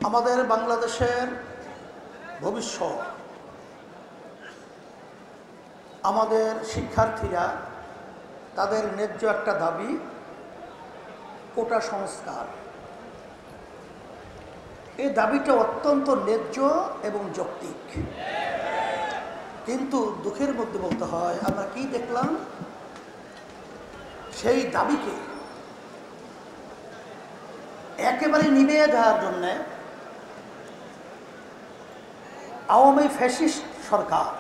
আমাদের বাংলাদেশের ভবিষ্যৎ, আমাদের শিক্ষার্থীরা তাদের ন্যায্য একটা দাবি কোটা সংস্কার। এই দাবিটা অত্যন্ত ন্যায্য এবং যৌক্তিক, কিন্তু দুঃখের মধ্যে বলতে হয় আমরা কি দেখলাম, সেই দাবিকে একেবারে নিভিয়ে দেওয়ার জন্যে আওয়ামী ফ্যাসিস্ট সরকার,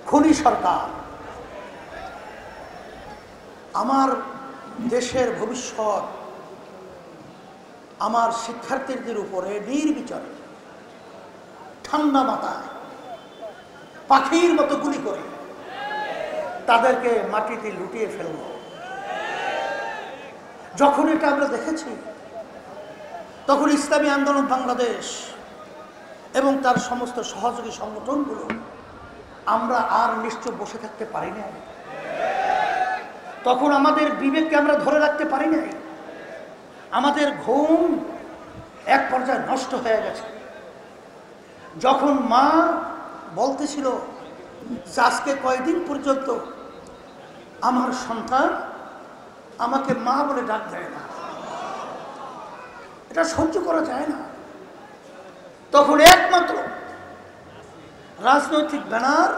খুনি সরকার আমার দেশের ভবিষ্যৎ, আমার শিক্ষার্থীদের উপরে নির্বিচারে ঠান্ডা মাথায় পাখির মতো গুলি করে তাদেরকে মাটিতে লুটিয়ে ফেলল। যখন এটা আমরা দেখেছি, তখন ইসলামী আন্দোলন বাংলাদেশ এবং তার সমস্ত সহযোগী সংগঠনগুলো আমরা আর নিশ্চয় বসে থাকতে পারি না। তখন আমাদের বিবেককে আমরা ধরে রাখতে পারি নাই। আমাদের ঘুম এক পর্যায়ে নষ্ট হয়ে গেছে। যখন মা বলতেছিল যে আজকে কয়দিন পর্যন্ত আমার সন্তান আমাকে মা বলে ডাক দেয় না, এটা সহ্য করা যায় না, তখন একমাত্র রাজনৈতিক ব্যানার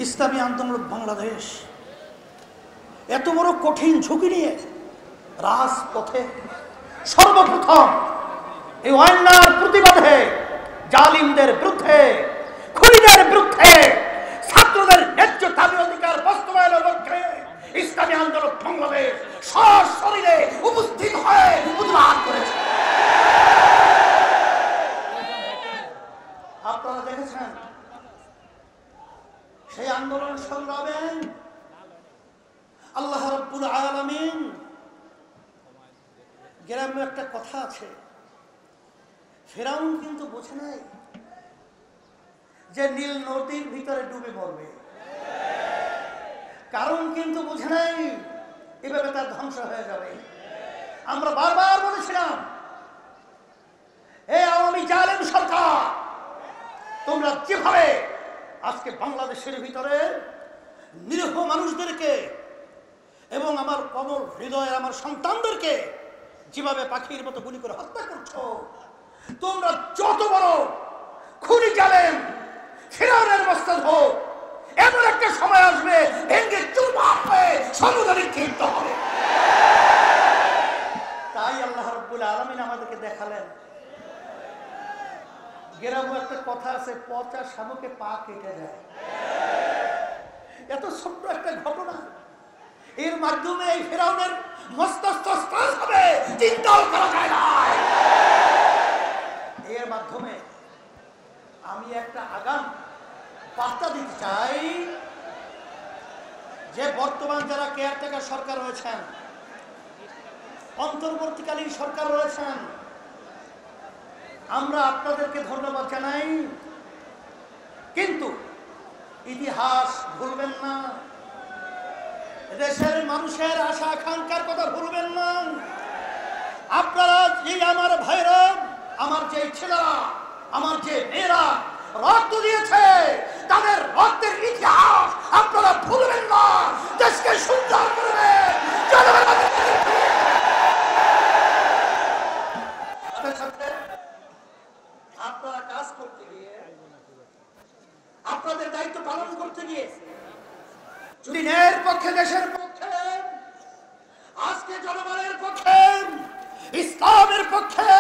ইসলামী আন্দোলন বাংলাদেশ এত বড় কঠিন ঝুঁকি নিয়ে রাজপথে সর্বপ্রথম এই অন্যায়ের প্রতিবাদে, জালিমদের বিরুদ্ধে, খুনিদের বিরুদ্ধে, ছাত্রদের ন্যায্য দাবি অধিকার বাস্তবায়নের লক্ষ্যে ইসলামী আন্দোলন বাংলাদেশ সশরীরে উপস্থিত হয়ে প্রতিবাদ করেছে। আপনারা দেখেছেন সেই আন্দোলন সংগ্রামে আল্লাহ রাব্বুল আলামিন, গ্রামে একটা কথা আছে, ফেরাউন কিন্তু বোঝে নাই যে নীল নদীর ভিতরে ডুবে মরবে, কারণ কিন্তু বোঝে নাই এভাবে তার ধ্বংস হয়ে যাবে। আমরা বারবার বলেছিলাম, এই আওয়ামী জালেম সরকার, তোমরা যেভাবে আজকে বাংলাদেশের ভিতরে নিরীহ মানুষদেরকে এবং আমার কোমল হৃদয়ের আমার সন্তানদেরকে যেভাবে পাখির মতো গুলি করে হত্যা করছো, তোমরা যত বড় খুনি জালেম ফিরআউনের মস্তক হোক, এমন একটা সময় আসবে ভেঙে চুরমার হয়ে সমুদ্রে ক্ষিপ্ত হবে। তাই আল্লাহ রাব্বুল আলামিন আমাদেরকে দেখালেন। গ্রামে একটা কথা আছে, পচা শামুকে পা কেটে যায়। এত ছোট্ট একটা ঘটনা, এর মাধ্যমে এই ফিরআউনের মস্তক হবে, চিন্তাও করা যায় না। এর মাধ্যমে আমি একটা আগাম বার্তা দিতে চাই যে বর্তমান যারা কেয়ারটেকার সরকার রয়েছেন, অন্তর্বর্তীকালীন সরকার রয়েছেন, আমরা আপনাদেরকে ধন্যবাদ জানাই, কিন্তু ইতিহাস ভুলবেন না, দেশের মানুষের আশা আকাঙ্ক্ষার কথা ভুলবেন না। আপনারা যে আমার ভাইরা, আমার যে ছেলেরা, আমার যে মেয়েরা রক্ত দিয়েছে, তাদের রক্তের ইতিহাস আপনারা ভুলবেন না। দেশকে সুন্দর করবেন, আপনারা কাজ করতে গিয়ে, আপনাদের দায়িত্ব পালন করতে গিয়ে যদি ন্যায়ের পক্ষে, দেশের পক্ষে, আজকে জনগণের পক্ষে, ইসলামের পক্ষে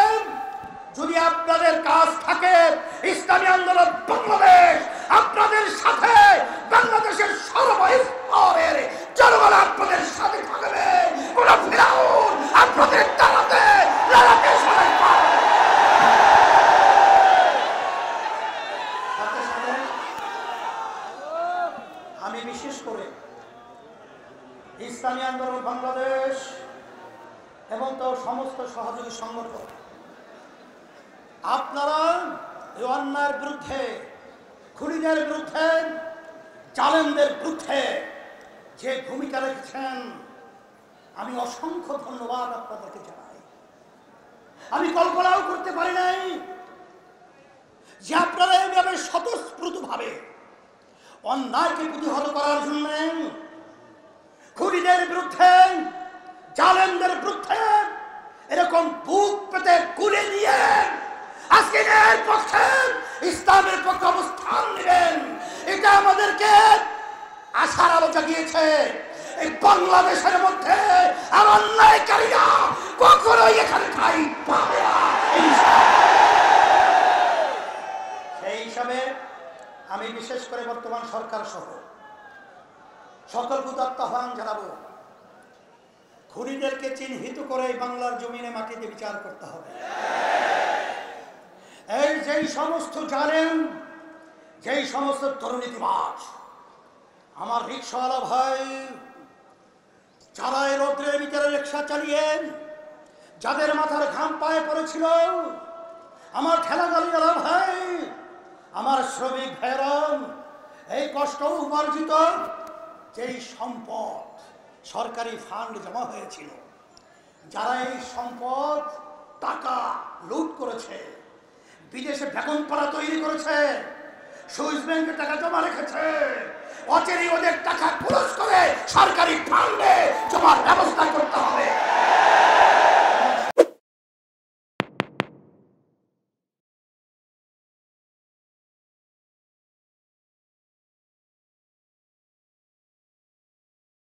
যদি আপনাদের কাজ থাকে, ইসলামী আন্দোলন বাংলাদেশ আপনাদের সাথে, বাংলাদেশের সর্বস্তরের জনগণ আপনাদের সাথে থাকবে। কোন ফিরআউন আপনাদের দাঁড়াতে লড়াতে সময় পাবে না। আমি বিশেষ করে ইসলামী আন্দোলন বাংলাদেশ এবং তার সমস্ত সহযোগী সংগঠন, আপনারা এই অন্যায়ের বিরুদ্ধে, খুনিদের বিরুদ্ধে, জালেমদের বিরুদ্ধে যে ভূমিকা রেখেছেন, আমি অসংখ্য ধন্যবাদ আপনাদেরকে জানাই। আমি কল্পনাও করতে পারি নাই যে আপনারা এইভাবে স্বতঃস্ফূর্তভাবে অন্যায়কে প্রতিহত করার জন্য, খুনিদের বিরুদ্ধে, জালেমদের বিরুদ্ধে এরকম বুক পেতে গুলি নিয়ে আজকে ন্যায়ের পক্ষে, ইসলামের পক্ষে অবস্থান নেবেন। এটা আমাদেরকে আশার আলো জাগিয়েছে। এই বাংলাদেশের মধ্যে আর অন্যায়কারীরা কখনোই এখানে ঠাঁই পাবে না। সেই হিসাবে আমি বিশেষ করে বর্তমান সরকার সহ সকলকে আহ্বান জানাবো, খুনিদেরকে চিহ্নিত করে বাংলার জমিনে মাটিতে বিচার করতে হবে। এই যেই সমস্ত জালেম, যেই সমস্ত দুর্নীতিবাজ, আমার রিক্সাওয়ালা ভাই যারা এই রৌদ্রের ভিতরে রিক্সা চালিয়ে যাদের মাথার ঘাম পায়ে পড়েছিল, আমার ঠেলা গাড়িওয়ালা ভাই, আমার শ্রমিক ভাইরা, এই কষ্ট উপার্জিত যেই সম্পদ সরকারি ফান্ড জমা হয়েছিল, যারা এই সম্পদ টাকা লুট করেছে, বিদেশে বেগমপাড়া তৈরি করেছে, সুইস ব্যাংকে টাকা জমা রেখেছে, অচেরি ওদের টাকা ক্লোজ করে সরকারি ফান্ডে জমার ব্যবস্থা করতে হবে।